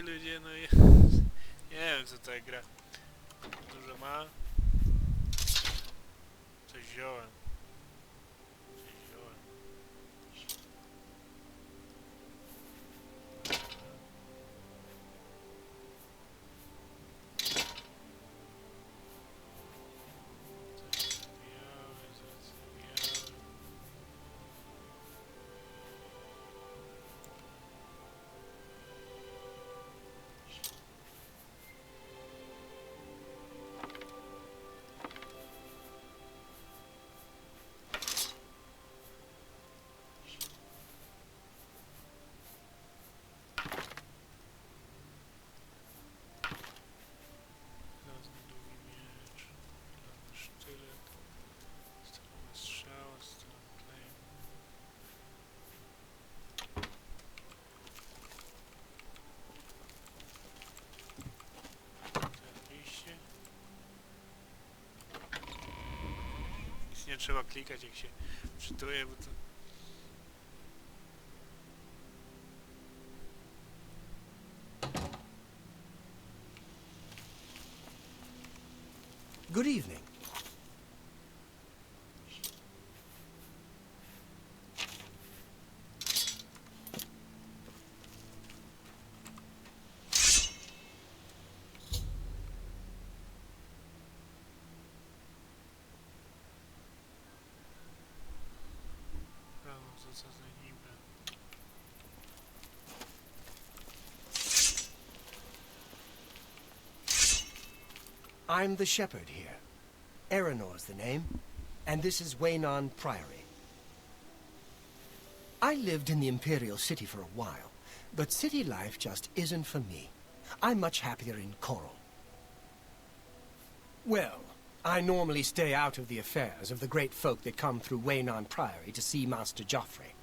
ludzie, no ja nie wiem co ta gra dużo ma. Coś wziąłem. Nie trzeba klikać jak się czytuje, bo to... Good evening. Co za niby. I'm the shepherd here. Eranor's the name, and this is Waynon Priory. I lived in the Imperial City for a while, but city life just isn't for me. I'm much happier in Coral. Well, I normally stay out of the affairs of the great folk that come through Waynon Priory to see Master Joffrey.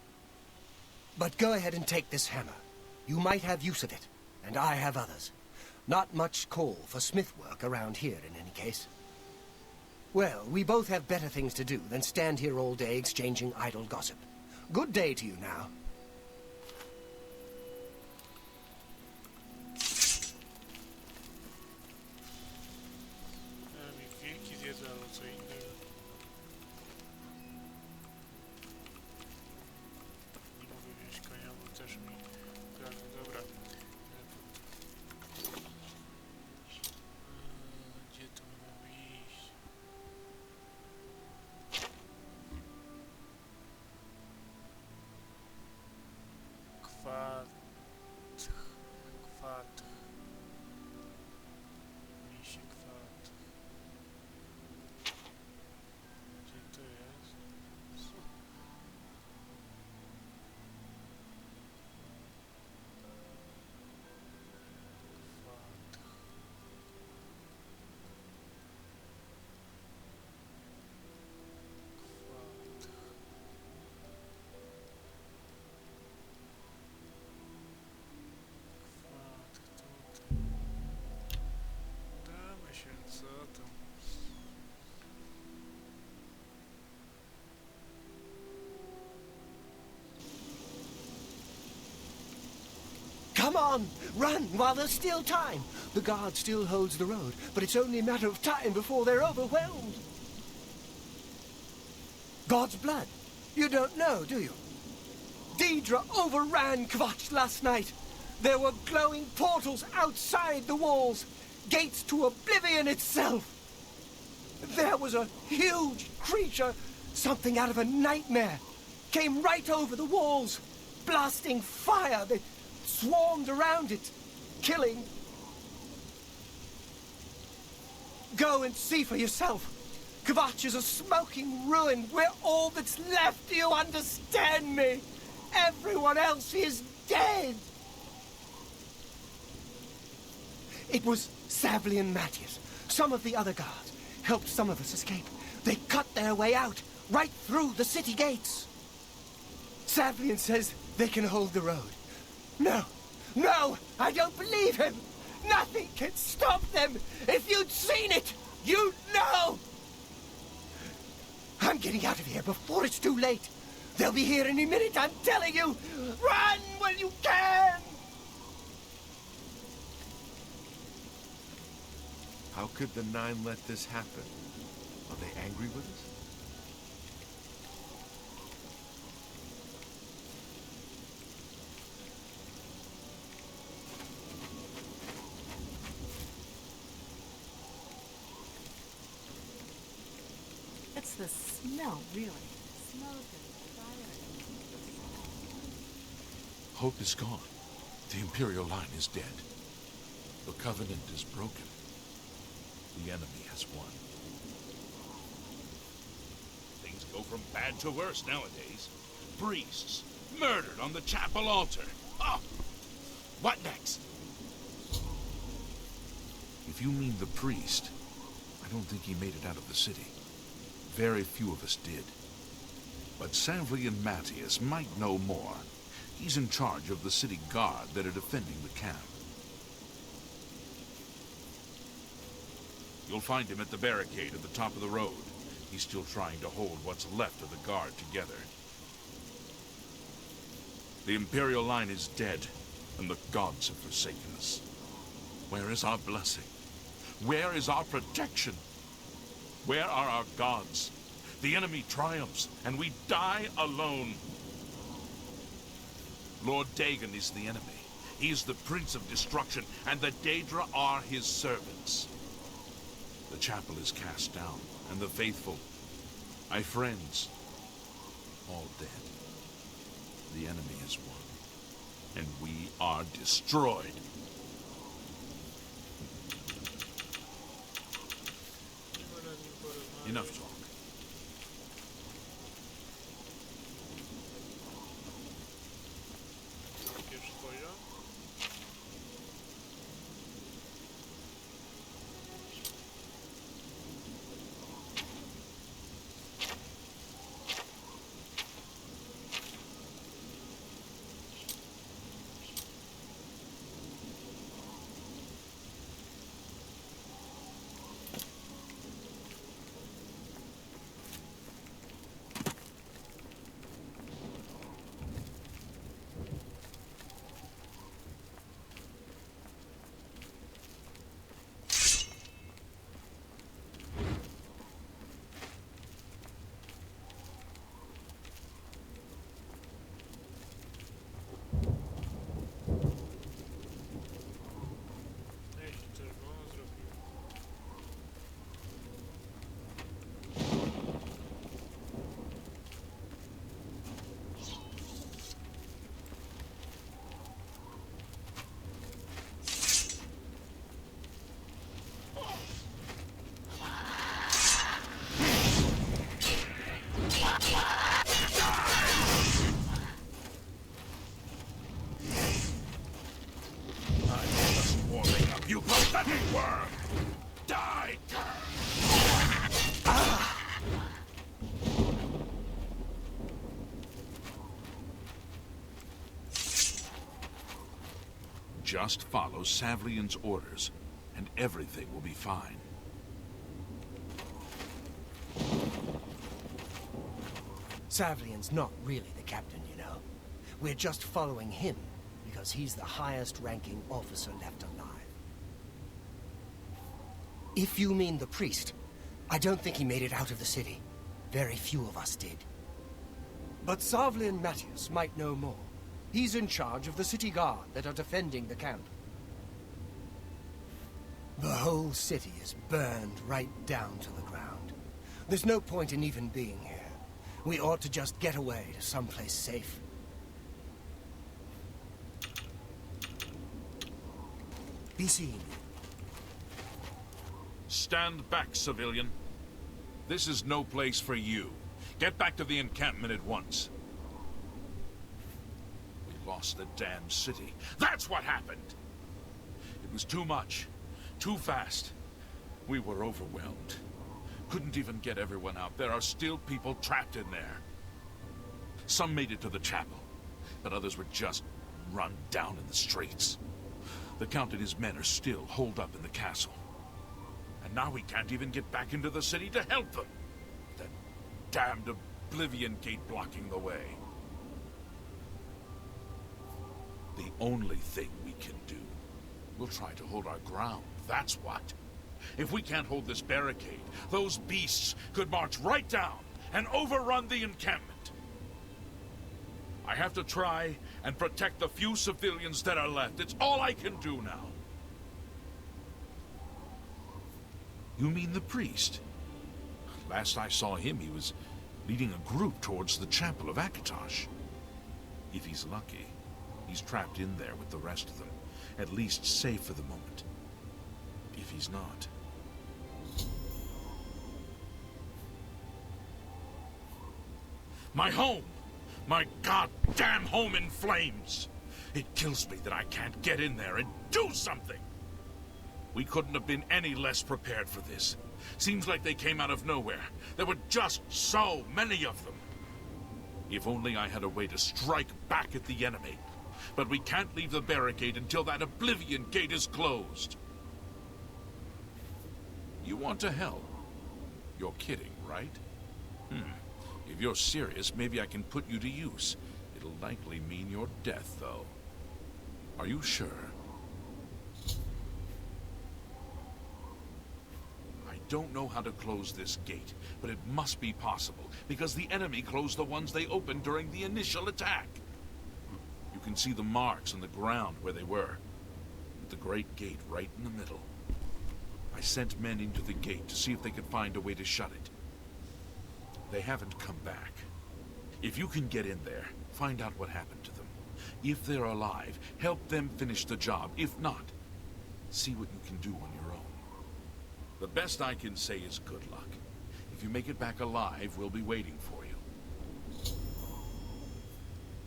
But go ahead and take this hammer. You might have use of it, and I have others. Not much call for smith work around here in any case. Well, we both have better things to do than stand here all day exchanging idle gossip. Good day to you now. Mi wilki zjedzą, ale co innego. Nie mogę wziąć konia, bo też mi... Dobra. Gdzie tu mamy iść? Kwat... Kwat... Misie kwat... Gdzie to jest? Kwat... Kwat... Kwat, tutaj. Damy się, co tam? Come on! Run while there's still time! The guard still holds the road, but it's only a matter of time before they're overwhelmed. God's blood. You don't know, do you? Deidre overran Kvatch last night. There were glowing portals outside the walls, gates to Oblivion itself. There was a huge creature, something out of a nightmare, came right over the walls, blasting fire that swarmed around it, killing. Go and see for yourself. Kvatch is a smoking ruin. We're all that's left. Do you understand me? Everyone else is dead. It was Savli and Matthias. Some of the other guards helped some of us escape. They cut their way out, right through the city gates. Savlian says they can hold the road. No, no, I don't believe him. Nothing can stop them. If you'd seen it, you'd know. I'm getting out of here before it's too late. They'll be here any minute, I'm telling you. Run when you can. How could the Nine let this happen? Are they angry with us? It's the smell, really. Smoke and fire. Hope is gone. The Imperial line is dead. The Covenant is broken. The enemy has won. Things go from bad to worse nowadays. Priests murdered on the chapel altar. Oh! What next? If you mean the priest, I don't think he made it out of the city. Very few of us did. But Savlian Matthias might know more. He's in charge of the city guard that are defending the camp. You'll find him at the barricade at the top of the road. He's still trying to hold what's left of the guard together. The Imperial line is dead, and the gods have forsaken us. Where is our blessing? Where is our protection? Where are our gods? The enemy triumphs, and we die alone. Lord Dagon is the enemy. He is the Prince of Destruction, and the Daedra are his servants. The chapel is cast down, and the faithful, my friends, all dead. The enemy is won, and we are destroyed. Enough talk. Już spojrzał. Jeśli coś było, on zrobił. I'm just warming up, you pathetic worm! Die, Just follow Savlian's orders, and everything will be fine. Savlian's not really the captain, you know. We're just following him because he's the highest-ranking officer left alive. If you mean the priest, I don't think he made it out of the city. Very few of us did. But Savlian Matthias might know more. He's in charge of the city guard that are defending the camp. The whole city is burned right down to the ground. There's no point in even being here. We ought to just get away to someplace safe. Be seen. Stand back, civilian. This is no place for you. Get back to the encampment at once. We lost the damned city. That's what happened! It was too much. Too fast. We were overwhelmed. Couldn't even get everyone out. There are still people trapped in there. Some made it to the chapel, but others were just run down in the streets. The Count and his men are still holed up in the castle. And now we can't even get back into the city to help them. That damned Oblivion gate blocking the way. The only thing we can do, we'll try to hold our ground, that's what. If we can't hold this barricade, those beasts could march right down and overrun the encampment. I have to try and protect the few civilians that are left. It's all I can do now. You mean the priest? Last I saw him, he was leading a group towards the chapel of Akatosh. If he's lucky, he's trapped in there with the rest of them, at least safe for the moment. If he's not... My home! My goddamn home in flames! It kills me that I can't get in there and do something! We couldn't have been any less prepared for this. Seems like they came out of nowhere. There were just so many of them. If only I had a way to strike back at the enemy. But we can't leave the barricade until that Oblivion gate is closed. You want to help? You're kidding, right? If you're serious, maybe I can put you to use. It'll likely mean your death, though. Are you sure? I don't know how to close this gate, but it must be possible, because the enemy closed the ones they opened during the initial attack. You can see the marks on the ground where they were, with the great gate right in the middle. I sent men into the gate to see if they could find a way to shut it. They haven't come back. If you can get in there, find out what happened to them. If they're alive, help them finish the job. If not, see what you can do on your own. The best I can say is good luck. If you make it back alive, we'll be waiting for you.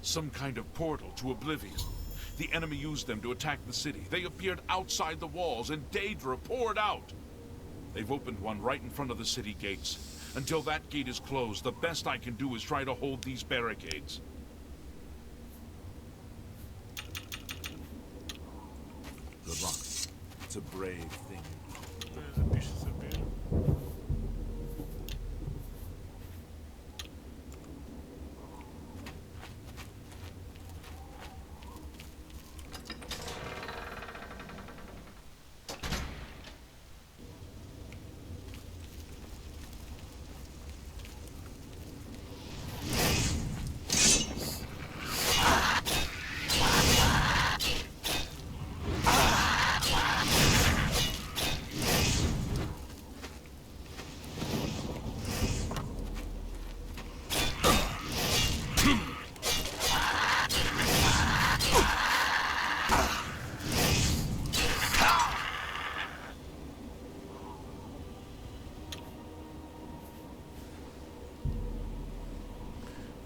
Some kind of portal to Oblivion. The enemy used them to attack the city. They appeared outside the walls, and Daedra poured out. They've opened one right in front of the city gates. Until that gate is closed, the best I can do is try to hold these barricades. Good luck. It's a brave thing. Zapiszę sobie.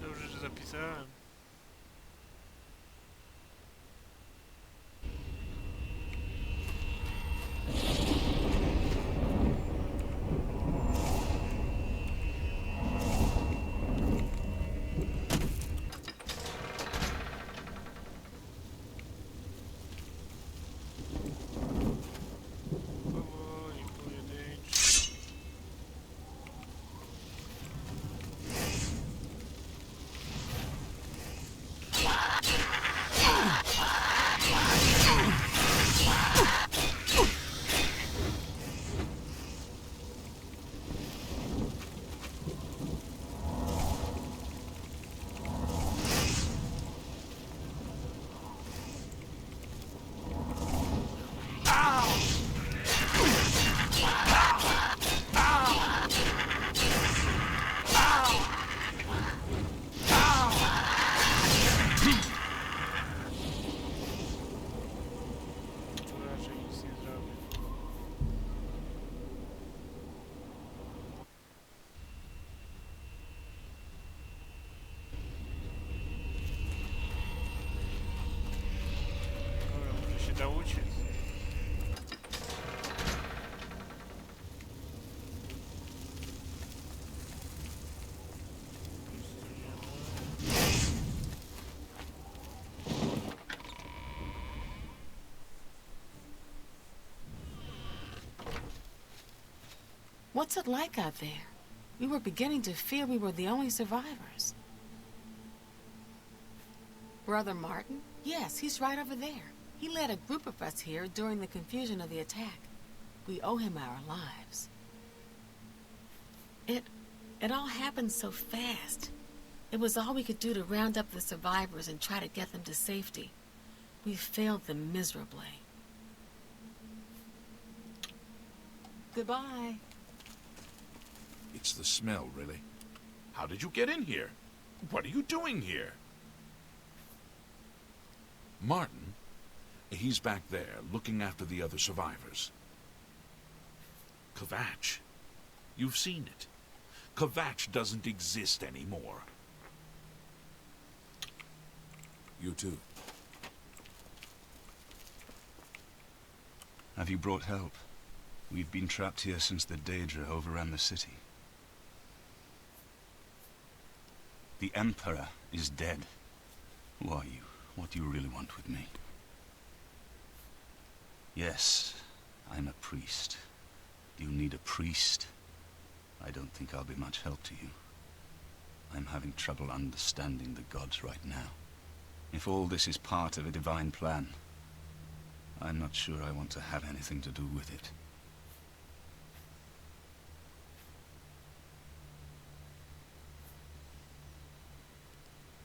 Dobrze, że zapisałem. Powoli, pojedynczo. Tu raczej nic nie zrobię. Dobra, może się da uciec. What's it like out there? We were beginning to fear we were the only survivors. Brother Martin? Yes, he's right over there. He led a group of us here during the confusion of the attack. We owe him our lives. It all happened so fast. It was all we could do to round up the survivors and try to get them to safety. We failed them miserably. Goodbye. It's the smell, really. How did you get in here? What are you doing here? Martin? He's back there, looking after the other survivors. Kvatch. You've seen it. Kvatch doesn't exist anymore. You too. Have you brought help? We've been trapped here since the Daedra overran the city. The Emperor is dead. Who are you? What do you really want with me? Yes, I'm a priest. Do you need a priest? I don't think I'll be much help to you. I'm having trouble understanding the gods right now. If all this is part of a divine plan, I'm not sure I want to have anything to do with it.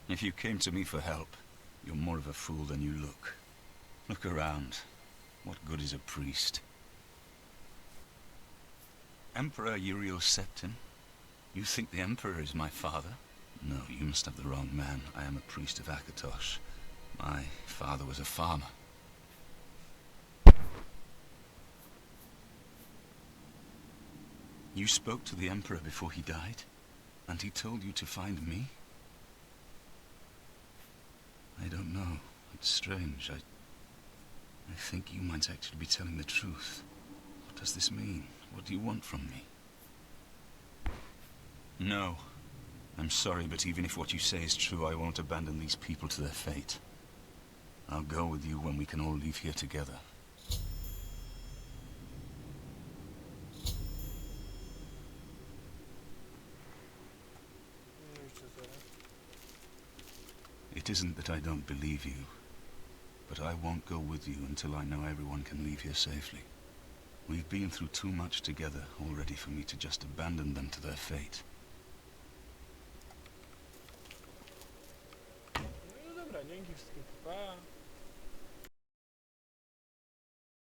If you came to me for help, you're more of a fool than you look. Look around. What good is a priest? Emperor Uriel Septim? You think the Emperor is my father? No, you must have the wrong man. I am a priest of Akatosh. My father was a farmer. You spoke to the Emperor before he died? And he told you to find me? I don't know. It's strange. I think you might actually be telling the truth. What does this mean? What do you want from me? No. I'm sorry, but even if what you say is true, I won't abandon these people to their fate. I'll go with you when we can all leave here together. It isn't that I don't believe you, but I won't go with you until I know everyone can leave here safely. We've been through too much together already for me to just abandon them to their fate. No dobra, dzięki wszystkim. Pa.